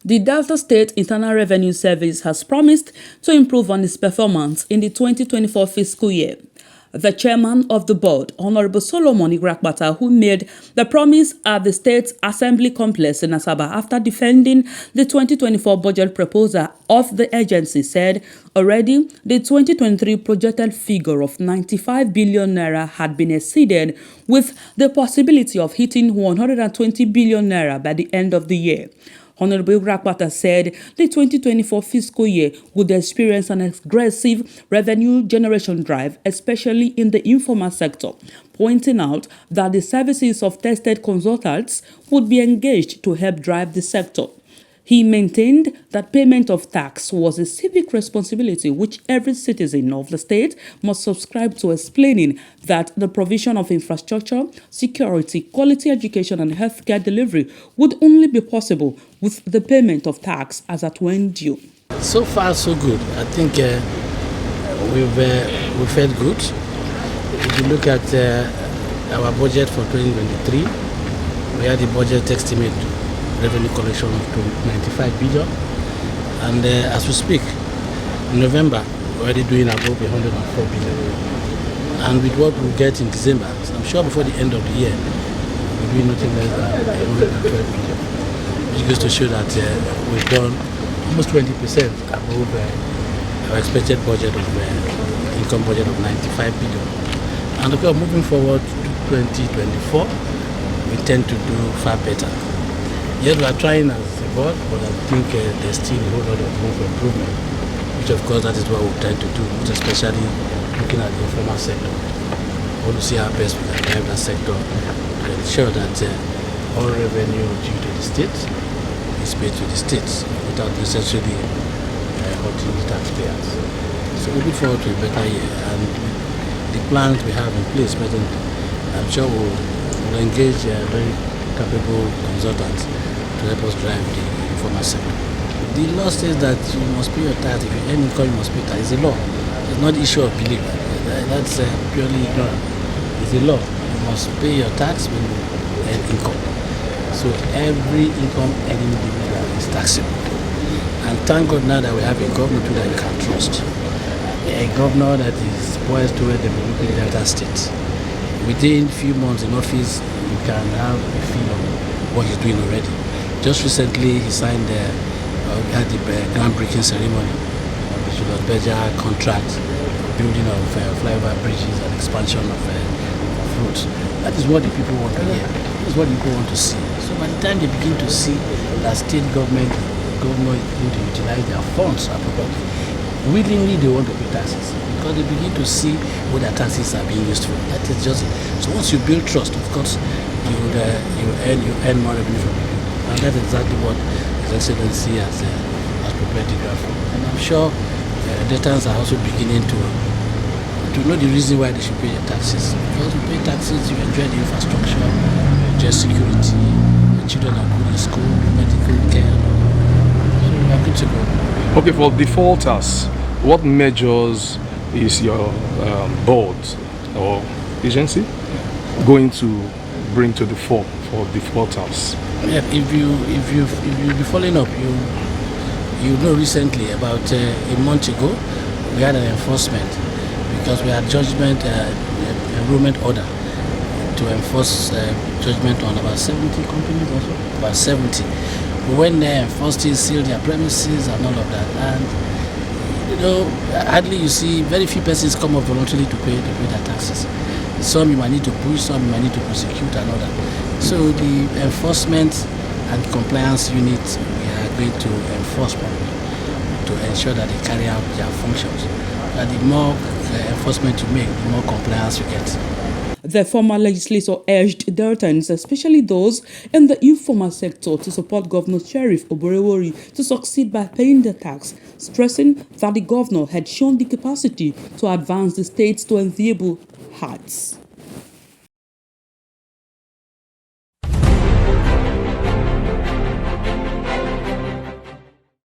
The Delta State Internal Revenue Service has promised to improve on its performance in the 2024 fiscal year. The chairman of the board, Honorable Solomon Igrakpata, who made the promise at the State Assembly Complex in Asaba after defending the 2024 budget proposal of the agency, said already the 2023 projected figure of 95 billion naira had been exceeded, with the possibility of hitting 120 billion naira by the end of the year. Honorable Igrakpata said the 2024 fiscal year would experience an aggressive revenue generation drive, especially in the informal sector, pointing out that the services of tested consultants would be engaged to help drive the sector. He maintained that payment of tax was a civic responsibility which every citizen of the state must subscribe to, explaining that the provision of infrastructure, security, quality education and healthcare delivery would only be possible with the payment of tax as at when due. So far, so good. I think we've felt good. If you look at our budget for 2023, we had the budget estimate revenue collection of 95 billion, and as we speak, in November, we're already doing above 104 billion. And with what we'll get in December, I'm sure before the end of the year, we'll be nothing less than 112 billion, which goes to show that we've done almost 20% above our expected budget of income budget of 95 billion. And of course, moving forward to 2024, we intend to do far better. Yes, we are trying as a board, but I think there's still a whole lot of room for improvement, which of course that is what we tend to do, especially looking at the informal sector. We want to see how best we can drive that sector to ensure that all revenue due to the state is paid to the states without necessarily hurting the taxpayers. So we look forward to a better year, and the plans we have in place presently, I'm sure we'll engage very capable consultants to help us drive the informal sector. The law says that you must pay your tax. If you earn income, you must pay tax. It's a law. It's not the issue of belief. That's purely ignorant. It's a law. You must pay your tax when you earn income. So every income earning individual is taxable. And thank God now that we have a governor that you can trust. A governor that is poised toward developing Delta State. Within a few months in office, you can have a feel of what he's doing already. Just recently, he signed we had the groundbreaking ceremony of the Julius Berger contract, building of flyover bridges and expansion of roads. That is what the people want to hear. That is what the people want to see. So by the time they begin to see that state government is going to utilize their funds appropriately, willingly they want to pay taxes because they begin to see what their taxes are being used for. That is just it. So once you build trust, of course, you earn more revenue from people. And that's exactly what His Excellency has prepared the draft for. And I'm sure debtors are also beginning to know the reason why they should pay their taxes. Because you pay taxes, you enjoy the infrastructure, you enjoy security, your children are good in school, medical care. So we are good to go. Okay, for defaulters, what measures is your board or agency going to bring to the fore for defaulters? Yeah, if you be following up, you know recently about a month ago we had an enforcement because we had judgment enrollment order to enforce judgment on about 70 companies also, about 70. When they enforced it, sealed their premises and all of that, and hardly you see very few persons come up voluntarily to pay their taxes. Some you might need to push, some you might need to prosecute and all that. So the enforcement and compliance unit, we are going to enforce properly to ensure that they carry out their functions. And the more enforcement you make, the more compliance you get. The former legislator urged Deltans, especially those in the informal sector, to support Governor Sheriff Oborewori to succeed by paying the tax, stressing that the governor had shown the capacity to advance the state to enviable heights.